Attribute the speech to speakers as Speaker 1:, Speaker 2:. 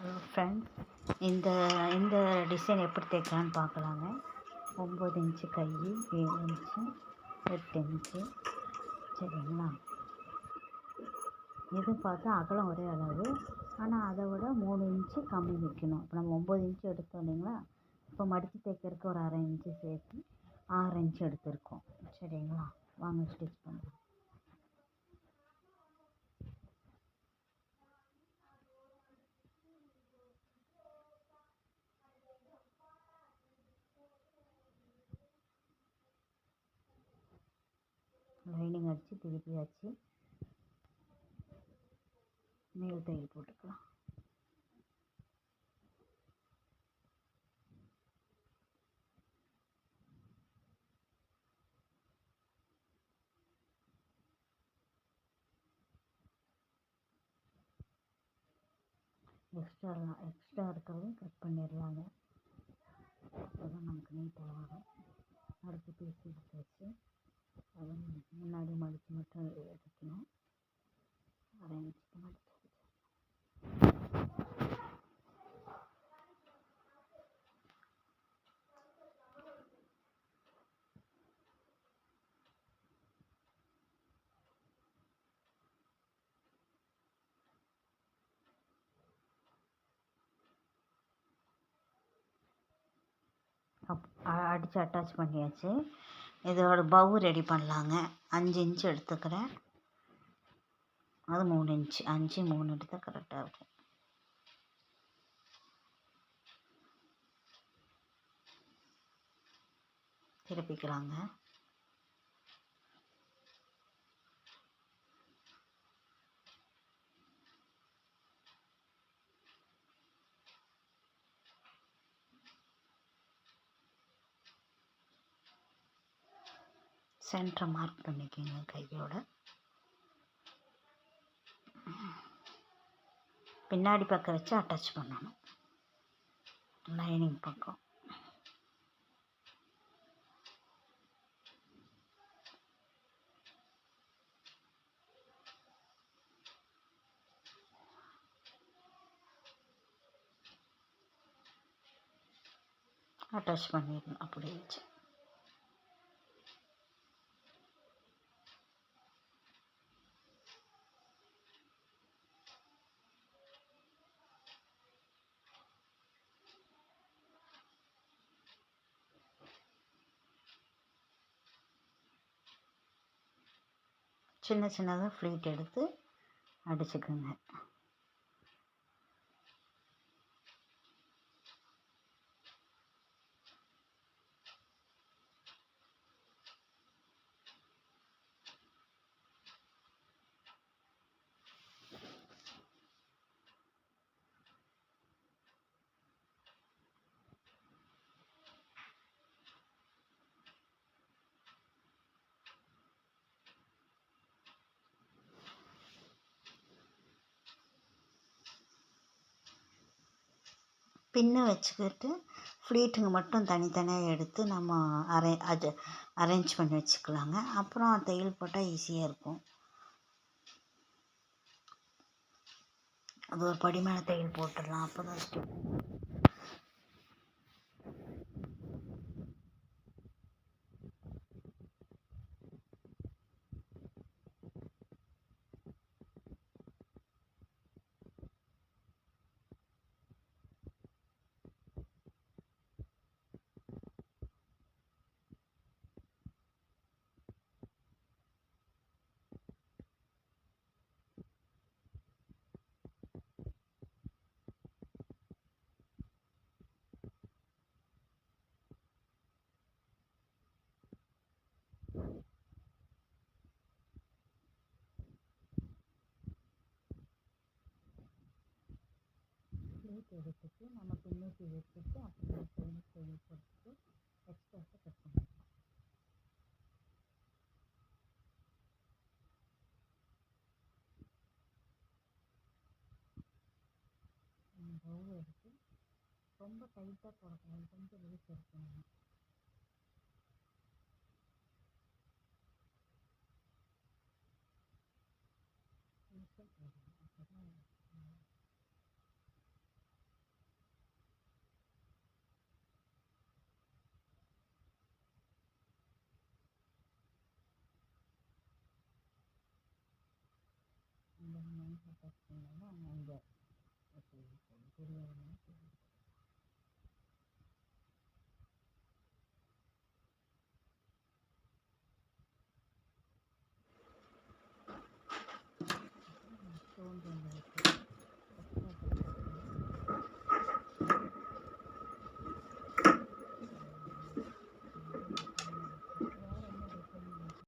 Speaker 1: Hello friends, இந்த இந்த design எப்படி தைக்கலான்னு பார்க்கலாங்க. 9 இன்ச்சு கை, 7 இன்ச்சு, 8 இன்ச்சு. சரிங்களா? இது பார்த்தா அகலம் ஒரே அளவு, ஆனால் அதை விட 3 இன்ச்சு கம்மி வைக்கணும். இப்போ நம்ம 9 இன்ச்சு எடுத்தோம் இல்லைங்களா, இப்போ மடித்து தைக்கிறதுக்கு ஒரு 1/2 இன்ச்சு சேர்த்து 6 இன்ச்சு எடுத்திருக்கோம். சரிங்களா? வாங்க ஸ்டிச் பண்ணலாம். லைனிங் அடித்து திருப்பியாச்சு. மேல் தையல் போட்டுக்கலாம். எக்ஸ்ட்ரா இருக்கிறதையும் கட் பண்ணிடலாங்க. அப்போதான் நமக்கு நீட்டாக வரும். அடுத்து பீஸ் எடுத்தாச்சு. அதை முன்னாடி மடித்து மட்டும் எடுக்கணும். 1/2 இன்ச்சுக்கு மடித்து அடித்து அட்டாச் பண்ணியாச்சு. இதோட பவு ரெடி பண்ணலாங்க. 5 இன்ச்சு எடுத்துக்கிறேன். அது 3 இன்ச்சு, 5 3 எடுத்தால் கரெக்டாக இருக்கும். திருப்பிக்கலாங்க. சென்டரை மார்க் பண்ணிக்கோங்க கையோட. பின்னாடி பக்கம் வச்சு அட்டாச் பண்ணணும். லைனிங் பக்கம் அட்டாச் பண்ணிடணும். அப்படியே வச்சு சின்ன சின்னதாக ஃப்ளீட் எடுத்து அடிச்சுக்குங்க. பின்னை வச்சுக்கிட்டு ஃப்ளீட்டுங்க மட்டும் தனித்தனியாக எடுத்து நம்ம அரேஞ்ச் பண்ணி வச்சுக்கலாங்க. அப்புறம் தையல் போட்டால் ஈஸியாக இருக்கும். அது ஒரு படி மேலே தையல் போட்டுடலாம். அப்போ தான் எடுத்துட்டு நம்ம பின்னூற்றி வச்சுட்டு அப்புறம் தையல் போட்டுட்டு எக்ஸ்ட்ராஸை கட் பண்ணிக்கலாம். பவு எடுத்து ரொம்ப டைட்டாக போடக்கூடாது, கொஞ்சம் லூஸ் இருக்கணும். டச் பண்ணோம்னா அங்கே தெரியாது